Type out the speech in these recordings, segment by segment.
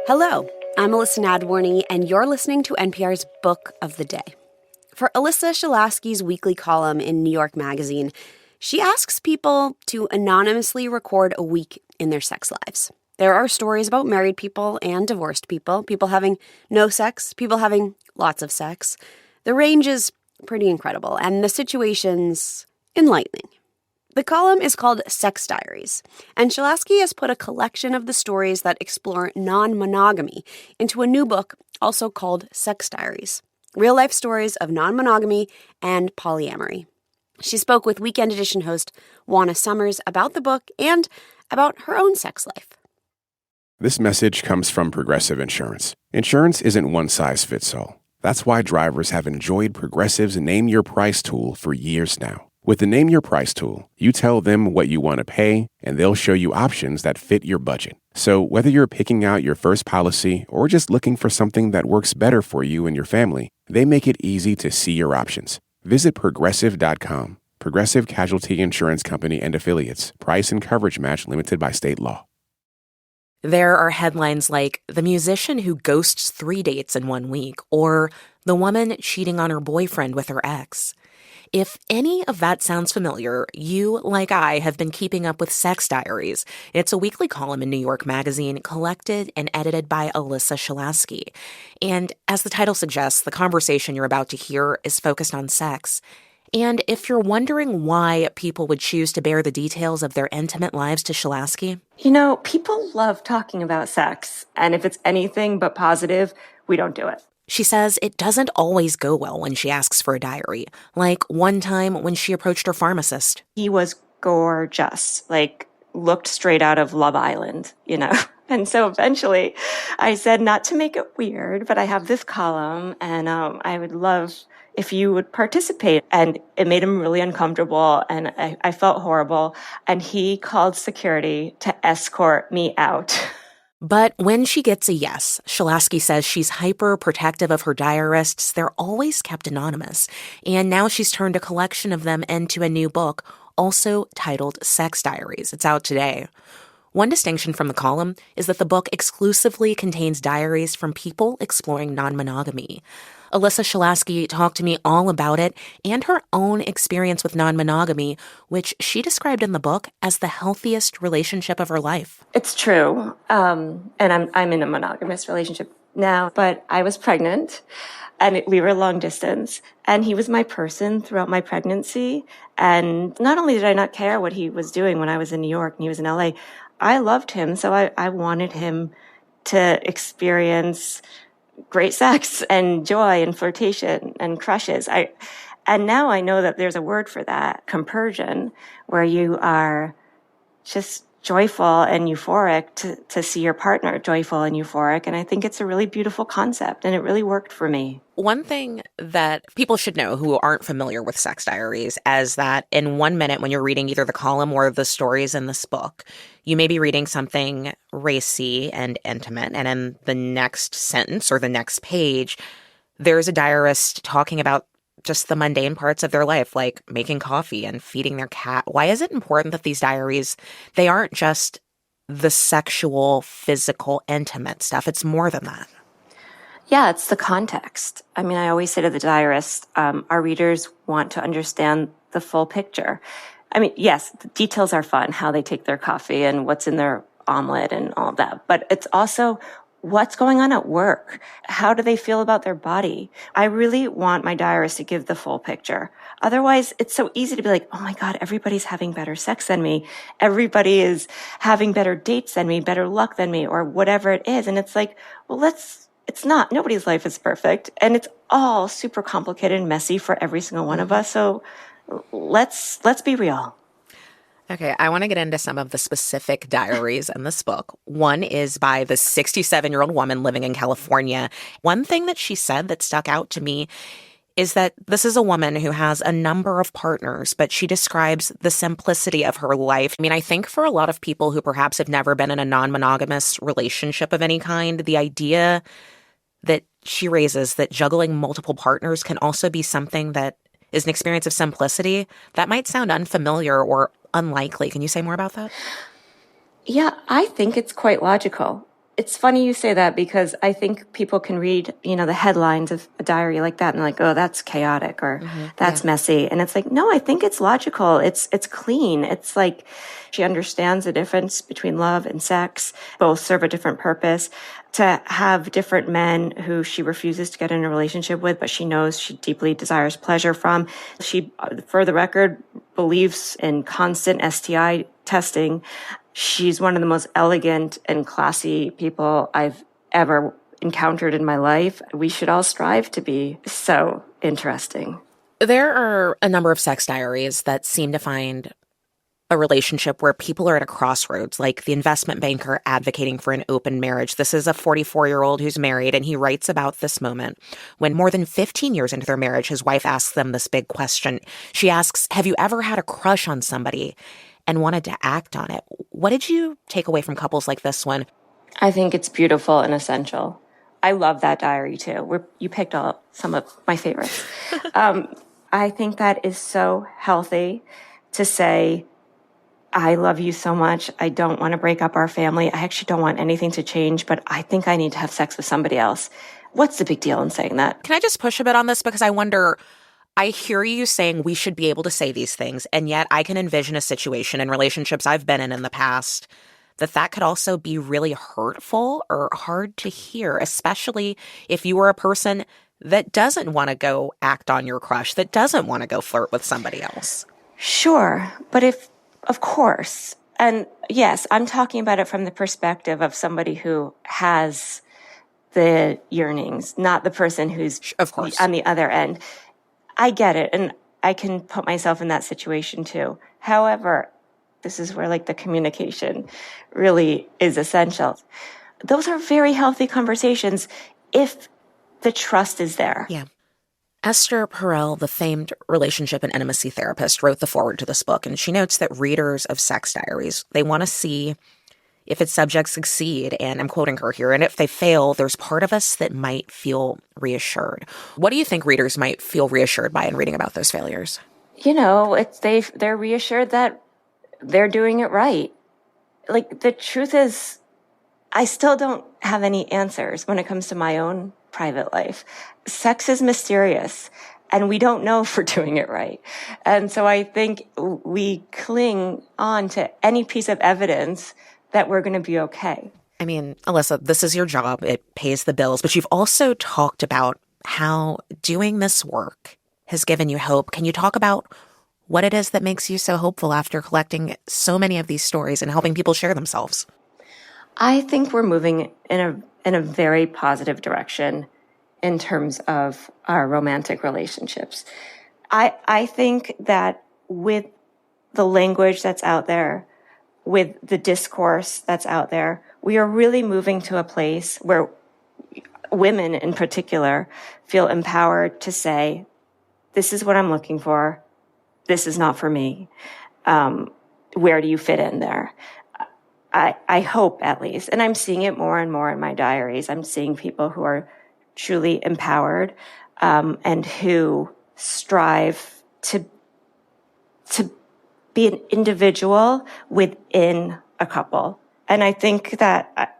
Hello, I'm Alyssa Nadworny, and you're listening to NPR's Book of the Day. For Alyssa Shelasky's weekly column in New York Magazine, she asks people to anonymously record a week in their sex lives. There are stories about married people and divorced people, people having no sex, people having lots of sex. The range is pretty incredible, and the situation's enlightening. The column is called Sex Diaries, and Shelasky has put a collection of the stories that explore non-monogamy into a new book also called Sex Diaries, real-life stories of non-monogamy and polyamory. She spoke with Weekend Edition host Juana about the book and about her own sex life. This message comes from Progressive Insurance. Insurance isn't one size fits all. That's why drivers have enjoyed Progressive's Name Your Price tool for years now. With the Name Your Price tool, you tell them what you want to pay, and they'll show you options that fit your budget. So whether you're picking out your first policy or just looking for something that works better for you and your family, they make it easy to see your options. Visit Progressive.com. Progressive Casualty Insurance Company and Affiliates. Price and coverage match limited by state law. There are headlines like the musician who ghosts 3 dates in 1 week, or the woman cheating on her boyfriend with her ex. If any of that sounds familiar, you, like I, have been keeping up with Sex Diaries. It's a weekly column in New York Magazine, collected and edited by Alyssa Shelasky. And as the title suggests, the conversation you're about to hear is focused on sex. And if you're wondering why people would choose to bear the details of their intimate lives to Shelasky, you know, people love talking about sex, and if it's anything but positive, we don't do it. she says it doesn't always go well when she asks for a diary, like one time when she approached her pharmacist. He was gorgeous, looked straight out of Love Island, you know. And so eventually I said, not to make it weird, but I have this column and I would love if you would participate. And it made him really uncomfortable and I felt horrible. And he called security to escort me out. But when she gets a yes, Shelasky says she's hyper-protective of her diarists. They're always kept anonymous. And now she's turned a collection of them into a new book, also titled Sex Diaries. It's out today. One distinction from the column is that the book exclusively contains diaries from people exploring non-monogamy. Alyssa Shelasky talked to me all about it and her own experience with non-monogamy, which she described in the book as the healthiest relationship of her life. It's true. And I'm in a monogamous relationship now, but I was pregnant and we were long distance and he was my person throughout my pregnancy. And not only did I not care what he was doing when I was in New York and he was in LA, I loved him. So I wanted him to experience great sex and joy and flirtation and crushes. And now I know that there's a word for that, compersion, where you are just joyful and euphoric to see your partner joyful and euphoric. And I think it's a really beautiful concept and it really worked for me. One thing that people should know who aren't familiar with Sex Diaries is that in 1 minute when you're reading either the column or the stories in this book, you may be reading something racy and intimate, and in the next sentence or the next page, there's a diarist talking about just the mundane parts of their life, like making coffee and feeding their cat. Why is it important that these diaries, they aren't just the sexual, physical, intimate stuff? It's more than that. Yeah, it's the context. I mean, I always say to the diarist, our readers want to understand the full picture. I mean, yes, the details are fun, how they take their coffee and what's in their omelet and all of that. But it's also what's going on at work. How do they feel about their body? I really want my diarist to give the full picture. Otherwise, it's so easy to be like, oh my God, everybody's having better sex than me. Everybody is having better dates than me, better luck than me, or whatever it is. And it's like, well, it's not. Nobody's life is perfect. And it's all super complicated and messy for every single one of us. So let's be real. Okay, I want to get into some of the specific diaries in this book. One is by the 67-year-old woman living in California. One thing that she said that stuck out to me is that this is a woman who has a number of partners, but she describes the simplicity of her life. I mean, I think for a lot of people who perhaps have never been in a non-monogamous relationship of any kind, the idea that she raises that juggling multiple partners can also be something that is an experience of simplicity, that might sound unfamiliar or unlikely. Can you say more about that? Yeah, I think it's quite logical. It's funny you say that because I think people can read, the headlines of a diary like that and like, oh, that's chaotic or that's messy. And it's like, no, I think it's logical. It's clean. It's like she understands the difference between love and sex. Both serve a different purpose. To have different men who she refuses to get in a relationship with, but she knows she deeply desires pleasure from. She, for the record, believes in constant STI testing. She's one of the most elegant and classy people I've ever encountered in my life. We should all strive to be so interesting. There are a number of sex diaries that seem to find a relationship where people are at a crossroads, like the investment banker advocating for an open marriage. This is a 44-year-old who's married, and he writes about this moment when more than 15 years into their marriage, his wife asks them this big question. She asks, have you ever had a crush on somebody and wanted to act on it? What did you take away from couples like this one? I think it's beautiful and essential. I love that diary too. You picked up some of my favorites. I think that is so healthy to say, I love you so much. I don't want to break up our family. I actually don't want anything to change, but I think I need to have sex with somebody else. What's the big deal in saying that? Can I just push a bit on this? Because I wonder, I hear you saying we should be able to say these things, and yet I can envision a situation in relationships I've been in the past that could also be really hurtful or hard to hear, especially if you were a person that doesn't want to go act on your crush, that doesn't want to go flirt with somebody else. Sure, but of course, and yes, I'm talking about it from the perspective of somebody who has the yearnings, not the person who's of course on the other end. I get it, and I can put myself in that situation too. However, this is where the communication really is essential. Those are very healthy conversations if the trust is there. Yeah. Esther Perel, the famed relationship and intimacy therapist, wrote the foreword to this book, and she notes that readers of Sex Diaries, they want to see if its subjects succeed, and I'm quoting her here, and if they fail, there's part of us that might feel reassured. What do you think readers might feel reassured by in reading about those failures? They're reassured that they're doing it right. The truth is, I still don't have any answers when it comes to my own private life. Sex is mysterious, and we don't know if we're doing it right. And so I think we cling on to any piece of evidence that we're going to be okay. I mean, Alyssa, this is your job. It pays the bills. But you've also talked about how doing this work has given you hope. Can you talk about what it is that makes you so hopeful after collecting so many of these stories and helping people share themselves? I think we're moving in a very positive direction in terms of our romantic relationships. I think that with the language that's out there, with the discourse that's out there, we are really moving to a place where women in particular feel empowered to say, this is what I'm looking for. This is not for me. Where do you fit in there? I hope, at least, and I'm seeing it more and more in my diaries. I'm seeing people who are truly empowered and who strive to be an individual within a couple. And I think that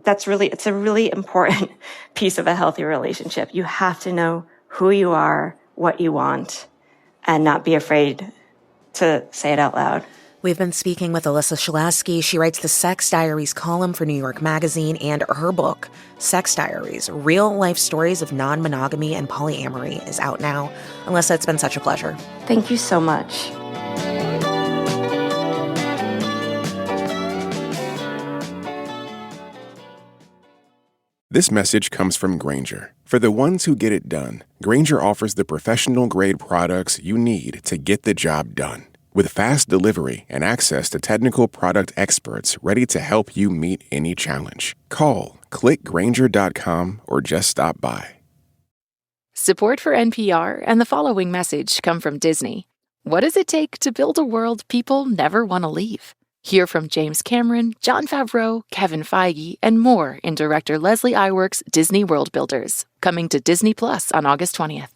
it's a really important piece of a healthy relationship. You have to know who you are, what you want, and not be afraid to say it out loud. We've been speaking with Alyssa Shelasky. She writes the Sex Diaries column for New York Magazine, and her book, Sex Diaries, Real-Life Stories of Non-Monogamy and Polyamory, is out now. Alyssa, it's been such a pleasure. Thank you so much. This message comes from Grainger. For the ones who get it done, Grainger offers the professional-grade products you need to get the job done. With fast delivery and access to technical product experts ready to help you meet any challenge. Call, click Grainger.com, or just stop by. Support for NPR and the following message come from Disney. What does it take to build a world people never want to leave? Hear from James Cameron, Jon Favreau, Kevin Feige, and more in director Leslie Iwerks' Disney World Builders, coming to Disney Plus on August 20th.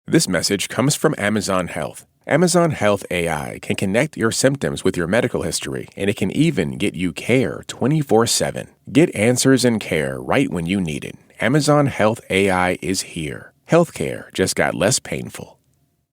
This message comes from Amazon Health. Amazon Health AI can connect your symptoms with your medical history, and it can even get you care 24/7. Get answers and care right when you need it. Amazon Health AI is here. Healthcare just got less painful.